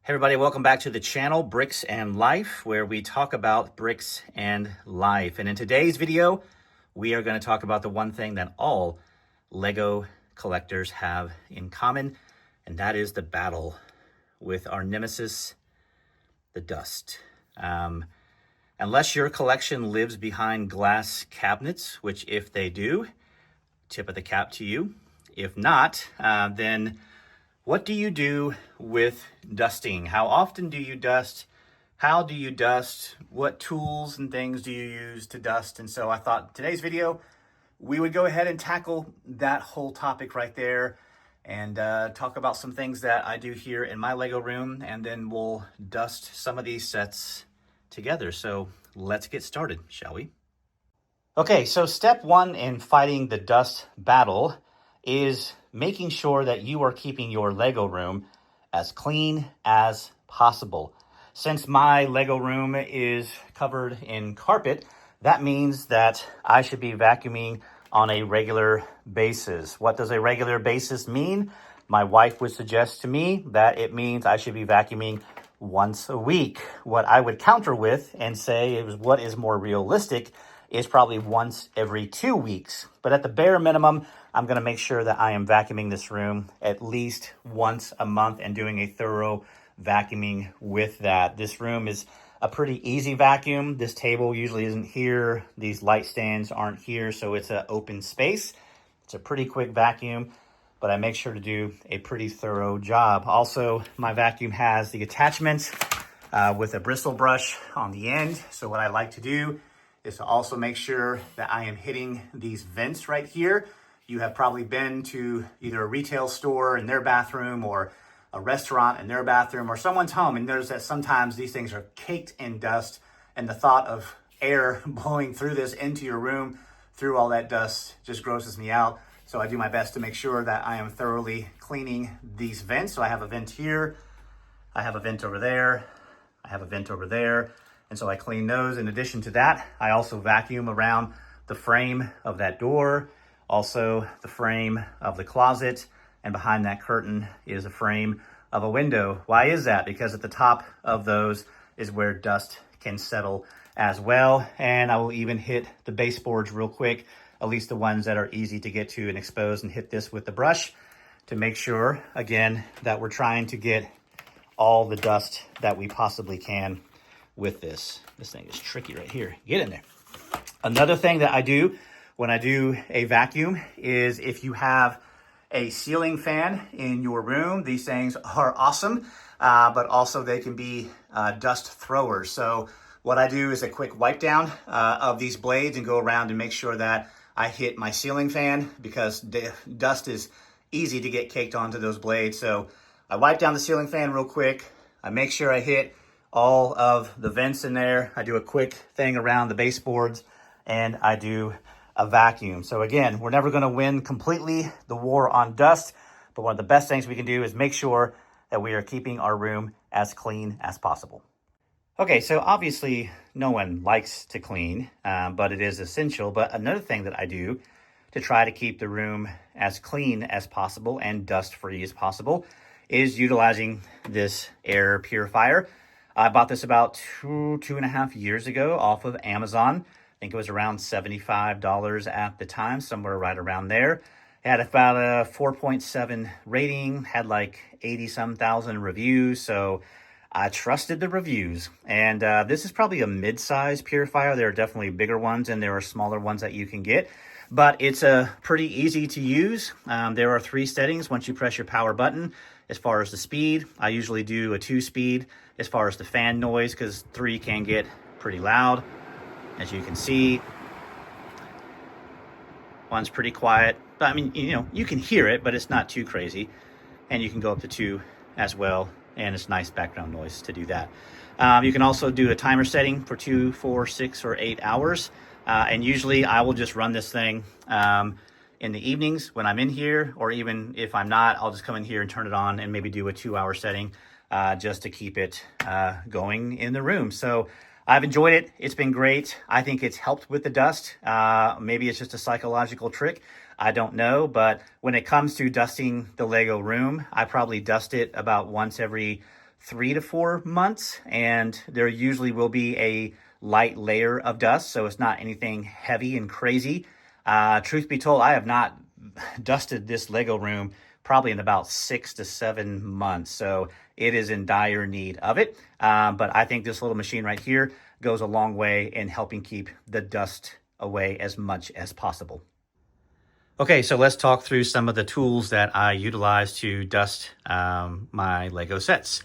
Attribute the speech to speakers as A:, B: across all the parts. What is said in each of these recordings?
A: Hey everybody, welcome back to the channel, Bricks and Life, where we talk about bricks and life. And in today's video, we are going to talk about the one thing that all Lego collectors have in common, and that is the battle with our nemesis, the dust. Unless your collection lives behind glass cabinets, which if they do, tip of the cap to you. If not, then what do you do with dusting? How often do you dust? How do you dust? What tools and things do you use to dust? And so I thought today's video, we would go ahead and tackle that whole topic right there and talk about some things that I do here in my Lego room, and then we'll dust some of these sets together. So let's get started, shall we? Okay, so step one in fighting the dust battle is making sure that you are keeping your Lego room as clean as possible. Since my Lego room is covered in carpet, that means that I should be vacuuming on a regular basis. What does a regular basis mean? My wife would suggest to me that it means I should be vacuuming once a week. What I would counter with and say is what is more realistic is probably once every 2 weeks. But at the bare minimum, I'm going to make sure that I am vacuuming this room at least once a month and doing a thorough vacuuming with that. This room is a pretty easy vacuum. This table usually isn't here. These light stands aren't here, so it's an open space. It's a pretty quick vacuum, but I make sure to do a pretty thorough job. Also, my vacuum has the attachment with a bristle brush on the end. So what I like to do is to also make sure that I am hitting these vents right here. You have probably been to either a retail store in their bathroom or a restaurant in their bathroom or someone's home, and notice that sometimes these things are caked in dust, and the thought of air blowing through this into your room through all that dust just grosses me out. So I do my best to make sure that I am thoroughly cleaning these vents. So I have a vent here, I have a vent over there, I have a vent over there, and so I clean those. In addition to that, I also vacuum around the frame of that door, also the frame of the closet, and behind that curtain is a frame of a window. Why is that? Because at the top of those is where dust can settle as well. And I will even hit the baseboards real quick, at least the ones that are easy to get to and expose, and hit this with the brush to make sure, again, that we're trying to get all the dust that we possibly can with this. This thing is tricky right here. Get in there. Another thing that I do when I do a vacuum is if you have a ceiling fan in your room, these things are awesome, but also they can be dust throwers. So what I do is a quick wipe down of these blades and go around and make sure that I hit my ceiling fan, because the dust is easy to get caked onto those blades. So I wipe down the ceiling fan real quick. I make sure I hit all of the vents in there. I do a quick thing around the baseboards, and I do a vacuum. So again, we're never going to win completely the war on dust, but one of the best things we can do is make sure that we are keeping our room as clean as possible. Okay, so obviously no one likes to clean, but it is essential. But another thing that I do to try to keep the room as clean as possible and dust-free as possible is utilizing this air purifier. I bought this about 2.5 years ago off of Amazon. I think it was around $75 at the time, somewhere right around there. It had about a 4.7 rating, had like 80-some thousand reviews, so I trusted the reviews. And this is probably a mid-size purifier. There are definitely bigger ones, and there are smaller ones that you can get. But it's pretty easy to use. There are 3 settings once you press your power button. As far as the speed, I usually do a 2-speed. As far as the fan noise, because 3 can get pretty loud. As you can see, one's pretty quiet. But I mean, you can hear it, but it's not too crazy. And you can go up to 2 as well, and it's nice background noise to do that. You can also do a timer setting for 2, 4, 6, or 8 hours. And usually I will just run this thing in the evenings when I'm in here, or even if I'm not, I'll just come in here and turn it on and maybe do a 2-hour setting just to keep it going in the room. So I've enjoyed it. It's been great. I think it's helped with the dust. Maybe it's just a psychological trick. I don't know. But when it comes to dusting the Lego room, I probably dust it about once every 3 to 4 months, and there usually will be a light layer of dust, so it's not anything heavy and crazy. Truth be told, I have not dusted this Lego room probably in about 6 to 7 months, so it is in dire need of it. But I think this little machine right here goes a long way in helping keep the dust away as much as possible. Okay, so let's talk through some of the tools that I utilize to dust my Lego sets.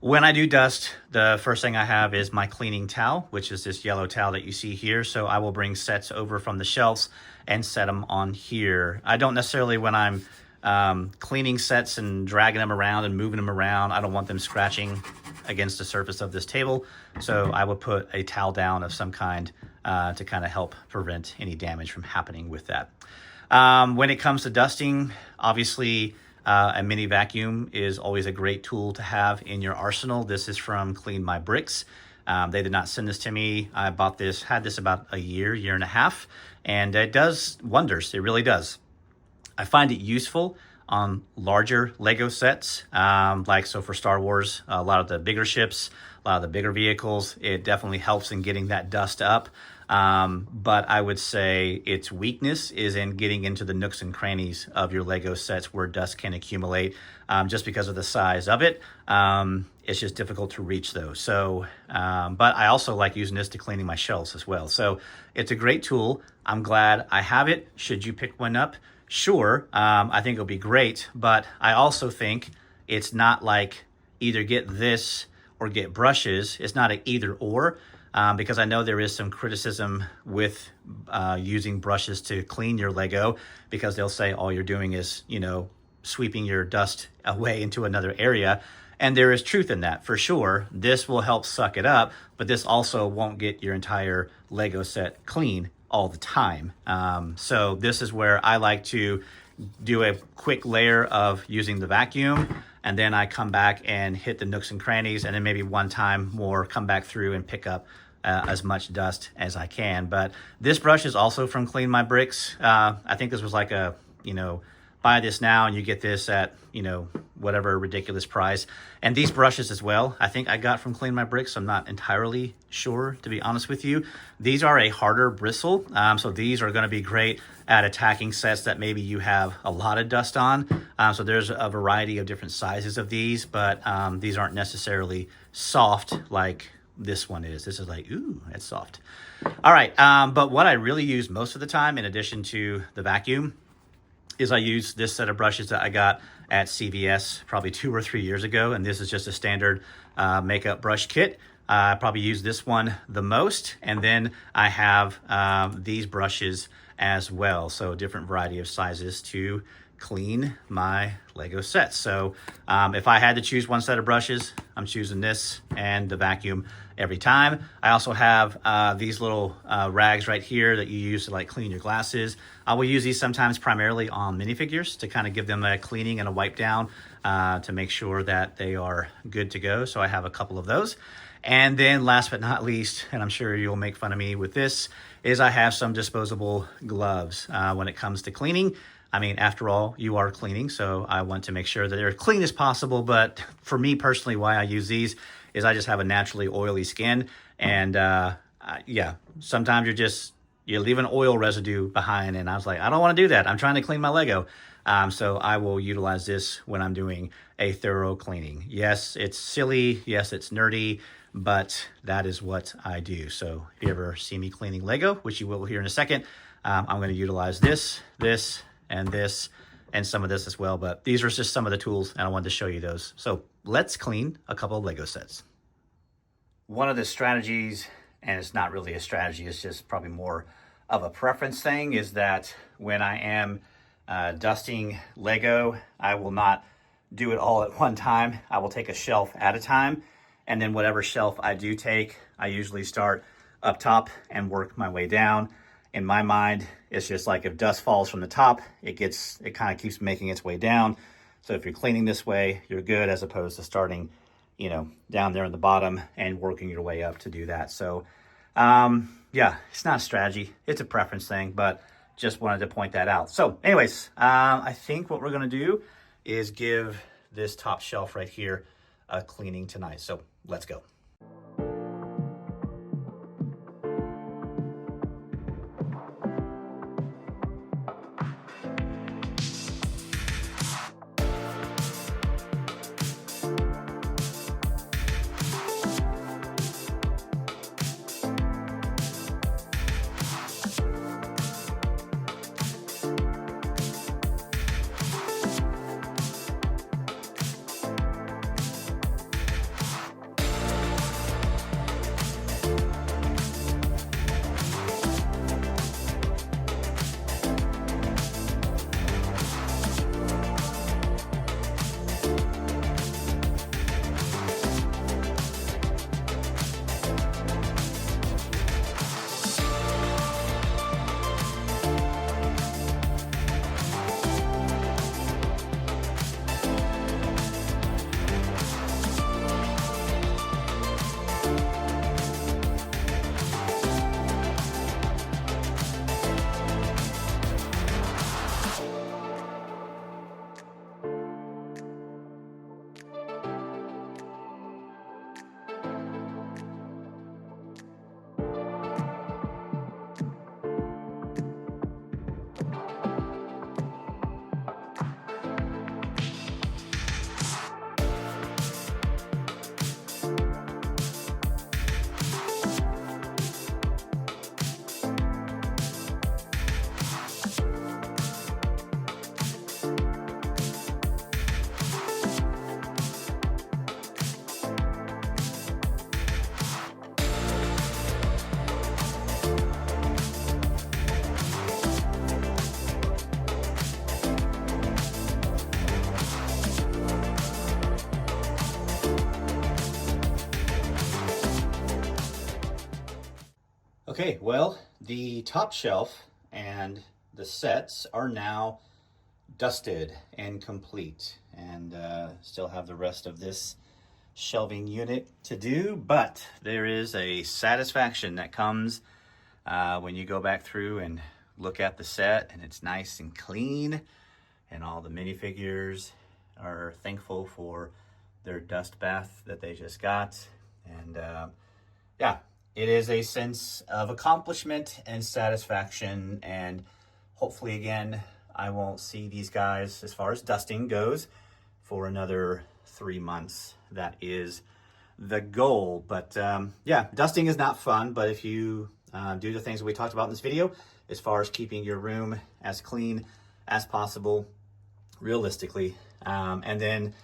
A: When I do dust, the first thing I have is my cleaning towel, which is this yellow towel that you see here. So I will bring sets over from the shelves and set them on here. I don't necessarily, when I'm cleaning sets and dragging them around and moving them around, I don't want them scratching against the surface of this table. So I would put a towel down of some kind to kind of help prevent any damage from happening with that. When it comes to dusting, obviously, a mini vacuum is always a great tool to have in your arsenal. This is from Clean My Bricks. They did not send this to me. I had this about a year and a half, and it does wonders. It really does. I find it useful on larger Lego sets, so for Star Wars, a lot of the bigger ships, a lot of the bigger vehicles. It definitely helps in getting that dust up. But I would say its weakness is in getting into the nooks and crannies of your Lego sets where dust can accumulate, just because of the size of it. It's just difficult to reach those. So, but I also like using this to cleaning my shelves as well. So it's a great tool. I'm glad I have it. Should you pick one up? Sure. I think it'll be great, but I also think it's not like either get this or get brushes. It's not an either or. Because I know there is some criticism with using brushes to clean your Lego, because they'll say all you're doing is, sweeping your dust away into another area. And there is truth in that, for sure. This will help suck it up, but this also won't get your entire Lego set clean all the time. So this is where I like to do a quick layer of using the vacuum, and then I come back and hit the nooks and crannies, and then maybe one time more come back through and pick up as much dust as I can. But this brush is also from Clean My Bricks. I think this was like a, buy this now and you get this at, whatever ridiculous price. And these brushes as well, I think I got from Clean My Bricks. I'm not entirely sure, to be honest with you. These are a harder bristle. So these are going to be great at attacking sets that maybe you have a lot of dust on. So there's a variety of different sizes of these, but these aren't necessarily soft like this one is. This is like, ooh, it's soft. All right, but what I really use most of the time, in addition to the vacuum, is I use this set of brushes that I got at CVS probably 2 or 3 years ago, and this is just a standard makeup brush kit. I probably use this one the most, and then I have these brushes as well, so a different variety of sizes to clean my Lego sets. So if I had to choose one set of brushes, I'm choosing this and the vacuum every time. I also have these little rags right here that you use to like clean your glasses. I will use these sometimes primarily on minifigures to kind of give them a cleaning and a wipe down to make sure that they are good to go. So I have a couple of those. And then last but not least, and I'm sure you'll make fun of me with this, is I have some disposable gloves when it comes to cleaning. I mean, after all, you are cleaning, so I want to make sure that they're clean as possible. But for me personally, why I use these is I just have a naturally oily skin. And yeah, sometimes you're leaving oil residue behind. And I was like, I don't want to do that. I'm trying to clean my Lego. So I will utilize this when I'm doing a thorough cleaning. Yes, it's silly. Yes, it's nerdy. But that is what I do. So if you ever see me cleaning Lego, which you will here in a second, I'm going to utilize this, and some of this as well. But these are just some of the tools, and I wanted to show you those. So let's clean a couple of Lego sets. One of the strategies, and it's not really a strategy, it's just probably more of a preference thing, is that when I am dusting Lego, I will not do it all at one time. I will take a shelf at a time. And then whatever shelf I do take, I usually start up top and work my way down. In my mind, it's just like if dust falls from the top, it kind of keeps making its way down. So if you're cleaning this way, you're good, as opposed to starting, down there in the bottom and working your way up to do that. So yeah, it's not a strategy. It's a preference thing, but just wanted to point that out. So anyways, I think what we're going to do is give this top shelf right here cleaning tonight. So let's go. Okay, well, the top shelf and the sets are now dusted and complete, and still have the rest of this shelving unit to do, but there is a satisfaction that comes when you go back through and look at the set and it's nice and clean, and all the minifigures are thankful for their dust bath that they just got. And yeah, it is a sense of accomplishment and satisfaction, and hopefully again I won't see these guys, as far as dusting goes, for another 3 months. That is the goal. But yeah, dusting is not fun, but if you do the things that we talked about in this video, as far as keeping your room as clean as possible, realistically, and then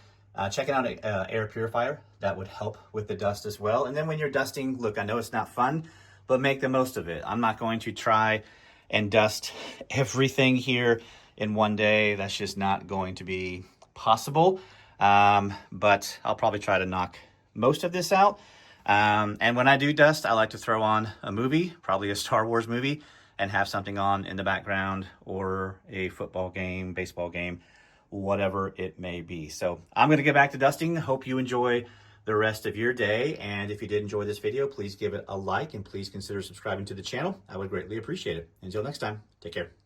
A: checking out an air purifier, that would help with the dust as well. And then when you're dusting, look, I know it's not fun, but make the most of it. I'm not going to try and dust everything here in one day. That's just not going to be possible. But I'll probably try to knock most of this out. And when I do dust, I like to throw on a movie, probably a Star Wars movie, and have something on in the background, or a football game, baseball game, whatever it may be. So I'm going to get back to dusting. Hope you enjoy the rest of your day. And if you did enjoy this video, please give it a like, and please consider subscribing to the channel. I would greatly appreciate it. Until next time, take care.